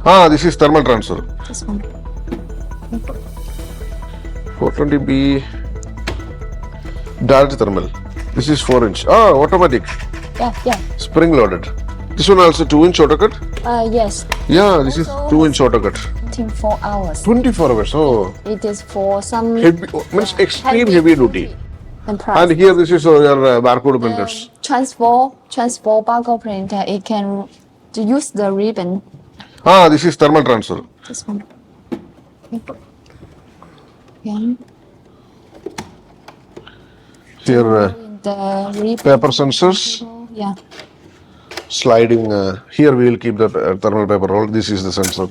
Ah, this is thermal transfer. This one. 420B direct thermal. This is 4-inch. Ah, automatic. Yeah. Spring loaded. This one also 2-inch autocut? Yes. Yeah, this is 2-inch autocut. 24 hours. 24 hours. Oh. It is for some Heavy, means extreme heavy duty. and price. And here this is your barcode printers. Transfer barcode printer. It can use the ribbon. Ah, this is thermal transfer. This one. Yeah. Here The ribbon. paper sensors. Yeah. Sliding. Here we will keep the thermal paper roll. This is the sensor.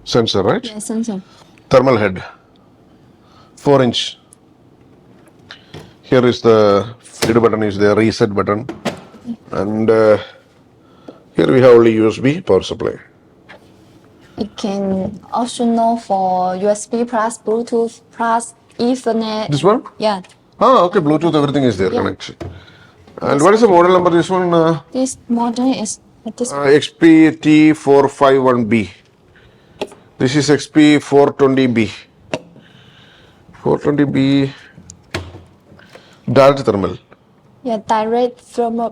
Sensor, right? Yeah, sensor. Thermal head. 4-inch. Here is the feed button is there, reset button. And here we have only USB power supply. It can optional for USB plus Bluetooth plus Ethernet. This one? Yeah. Ah, okay, Bluetooth, everything is there, Yeah. connection. And what is the model number? This one? This model is this XPT451B. This is XP420B. 420B direct thermal. yeah direct thermal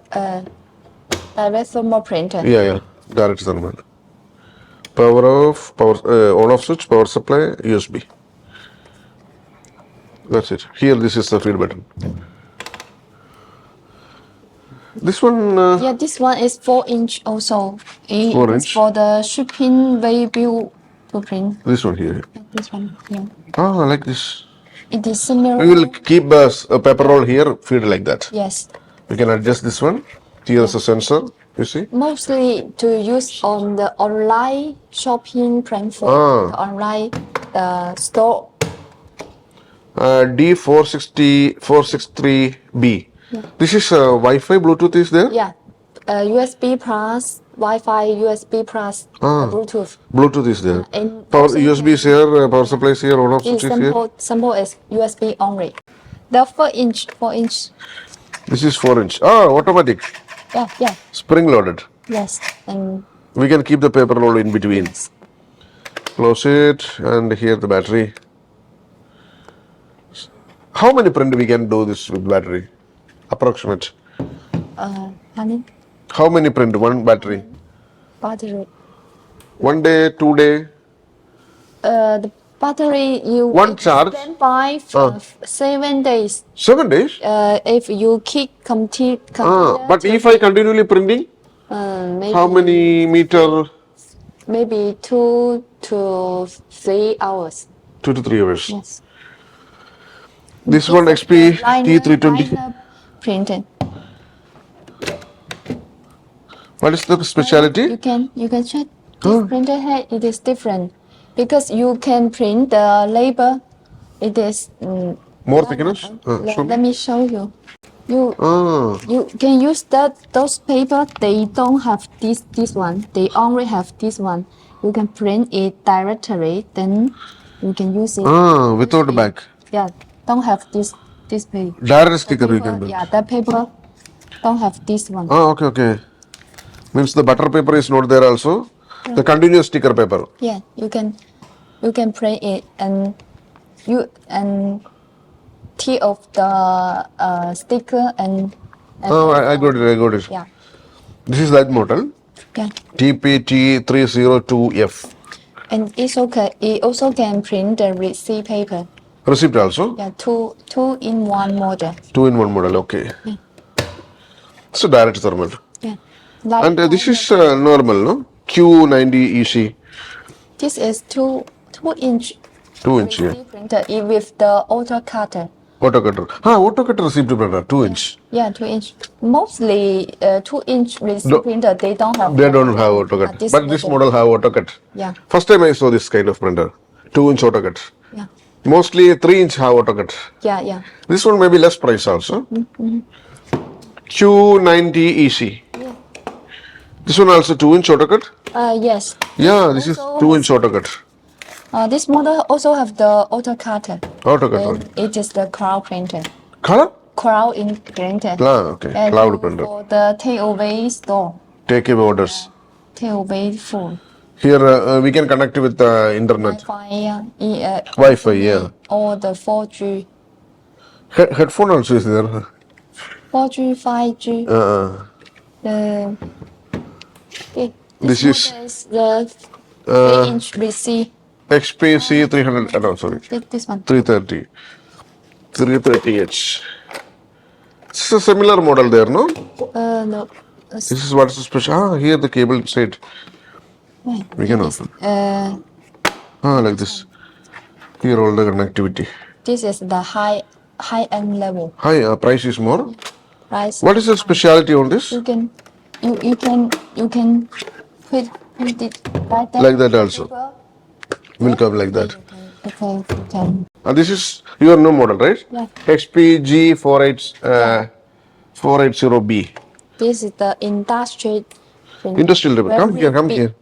printer. Yeah, direct thermal. Power off, on off switch, power supply, USB. That's it. Here, this is the feed button. This one. Yeah, this one is 4-inch also. It 4-inch. is for the shipping value to print. This one here. This one, yeah. Ah, I like this. It is similar. We will keep a paper roll here, feed like that. Yes. We can adjust this one. Here is a sensor. You see? Mostly to use on the online shopping platform, the online store. D463B. This is Wi-Fi, Bluetooth is there? Yeah. USB plus Wi-Fi, USB plus Bluetooth. Bluetooth is there. And Power also USB is here, power supply is here, on off switch is here. Simple is USB only. The 4-inch. This is 4-inch. Ah, automatic. Yeah. Spring loaded. Yes. And We can keep the paper roll in between. Close it, and here the battery. How many print we can do this with battery? Approximate. honey, How many print? One battery. battery. 1 day, 2 day. The battery you One charge? stand by for 7 days. 7 days. If you keep complete. But if I continually printing, maybe, how many meter? maybe 2 to 3 hours. 2 to 3 hours. Yes. This one XP T320. Liner printing. What is the speciality? You can check this printer head. It is different because you can print the label. It is More thickness? let me show you. You can use those paper. They don't have this one. They only have this one. You can print it directly. Then you can use it. Without the back. Yeah, don't have this paper. Direct sticker we can do. Yeah, that paper don't have this one. Okay. Means the butter paper is not there also. The continuous sticker paper. Yeah, you can print it and tee off the sticker and I got it. yeah. This is that model. Yeah. TPT302F. And it's okay. It also can print the receipt paper. Receipt also? Yeah, two in one model. 2-in-1 model, okay. Yeah. So direct thermal. Yeah. Like And this is normal, no? Q90EC. this is 2-inch 2-inch, yeah. receipt printer with the auto cutter. Auto cutter. Auto cutter receipt printer, 2-inch. Yeah, 2-inch. Mostly 2-inch receipt printer, they don't have. They don't have auto cut. But this model have auto cut. Yeah. First time I saw this kind of printer. 2-inch auto cut. Yeah. Mostly 3-inch have auto cut. Yeah. This one may be less price also. Q90EC. Yeah. This one also 2-inch auto cut. Yes. Yeah, this is 2-inch auto cut. This model also have the auto cutter. Auto cut. And it is the cloud printer. Color? Cloud in printer. Okay. And Cloud printer. for the takeaway store. Take away orders. till wait for Here we can connect with the internet. Wi-Fi, yeah. Or the 4G. Headphone also is there. 4G, 5G. The This is the 3-inch receiver. XPC 300. No, sorry. This one. 330. 330H. This is a similar model there, no? No. This is what's special. Here the cable inside. We can open. Like this. Here all the connectivity. This is the high-end level. High price is more. Price. What is the speciality on this? You can put it like that. Like that also. Will come like that. Okay. And this is your new model, right? Yeah. XPG 480B. This is the industrial. Industrial level. Come here.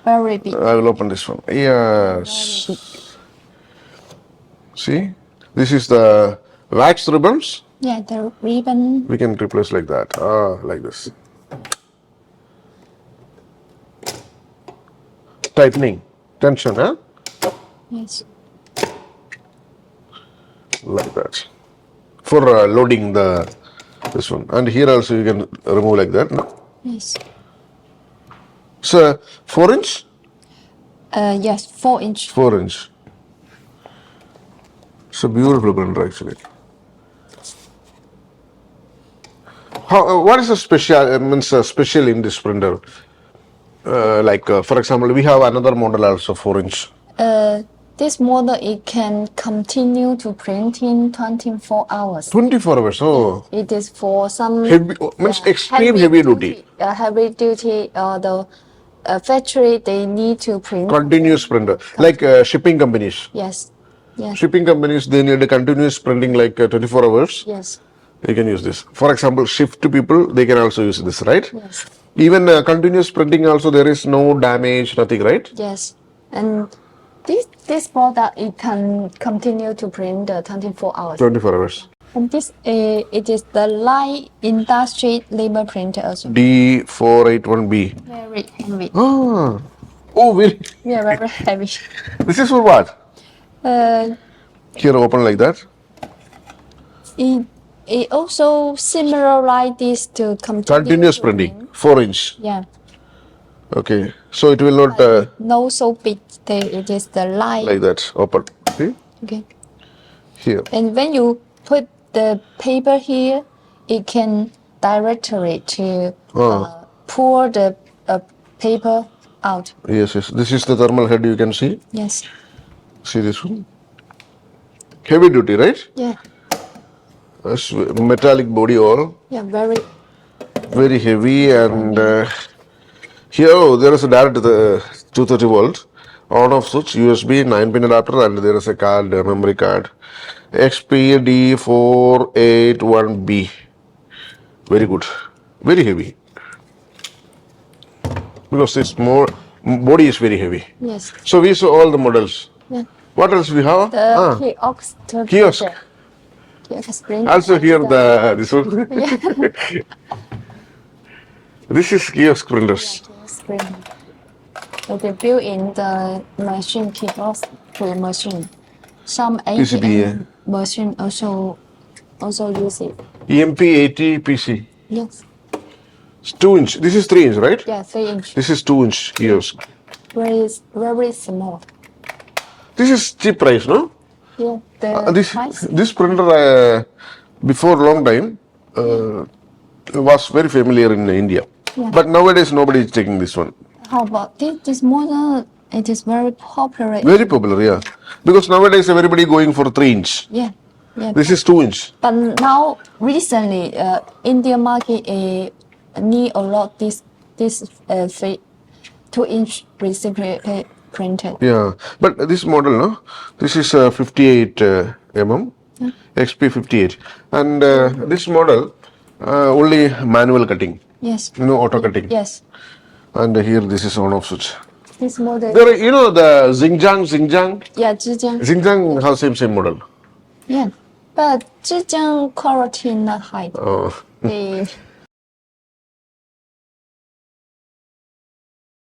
Very big. I will open this one. Yes. See, this is the wax ribbons. Yeah, the ribbon. We can replace like that. Like this. Tightening, tension, huh? Yes. Like that. For loading this one. And here also you can remove like that. No? Yes. So 4 inch? Yes, 4 inch. 4 inch. It's a beautiful printer actually. What is the special in this printer? For example, we have another model also 4 inch. This model, it can continue to print in 24 hours. 24 hours, oh. It is for some extreme heavy duty. Heavy duty, the factory, they need to print. Continuous printer, like shipping companies. Yes. Yes. Shipping companies, they need a continuous printing like 24 hours. Yes. They can use this. For example, shift people, they can also use this, right? Yes. Even continuous printing also, there is no damage, nothing, right? Yes. And this product, it can continue to print 24 hours. 24 hours. And this, it is the light industry label printer also. D481B. Very heavy. Oh, really? Yeah, very heavy. This is for what? Here, open like that. It also similar like this to Continuous printing, 4 inch. Yeah. Okay, so it will not No so big. It is the light. like that. Open. See? Okay. Here. And when you put the paper here, it can directly to pour the paper out. Yes. This is the thermal head you can see. Yes. See this one? Heavy duty, right? Yeah. Metallic body all. Yeah, very heavy, and here there is a direct 230 volt on off switch, USB 9-pin adapter, and there is a card, memory card. XPD481B. Very good. Very heavy. Because this body is very heavy. Yes. So we saw all the models. Yeah. What else we have? The Kiosk. Also here this one. This is kiosk printers. They built in the machine, kiosk machine. Some PCB, machine also use it. EMP80 PC. Yes. It's 2 inch. This is 3 inch, right? Yeah, 3 inch. This is 2 inch kiosk. Very small. This is cheap price, no? Yeah. This printer before long time was very familiar in India. Yeah. But nowadays nobody is taking this one. How about this model? It is very popular. Very popular, yeah. Because nowadays everybody going for 3 inch. Yeah. Yeah. This is 2 inch. But now recently, India market need a lot this 2-inch receiver printer. Yeah, but this model, no, this is 58 mm, XP58, and this model only manual cutting. Yes. No auto cutting. Yes. And here this is on off switch. This model. There, the Xinjiang. Yeah, Zhejiang. Xinjiang has same model. Yeah, but Zhejiang quality not high. Oh.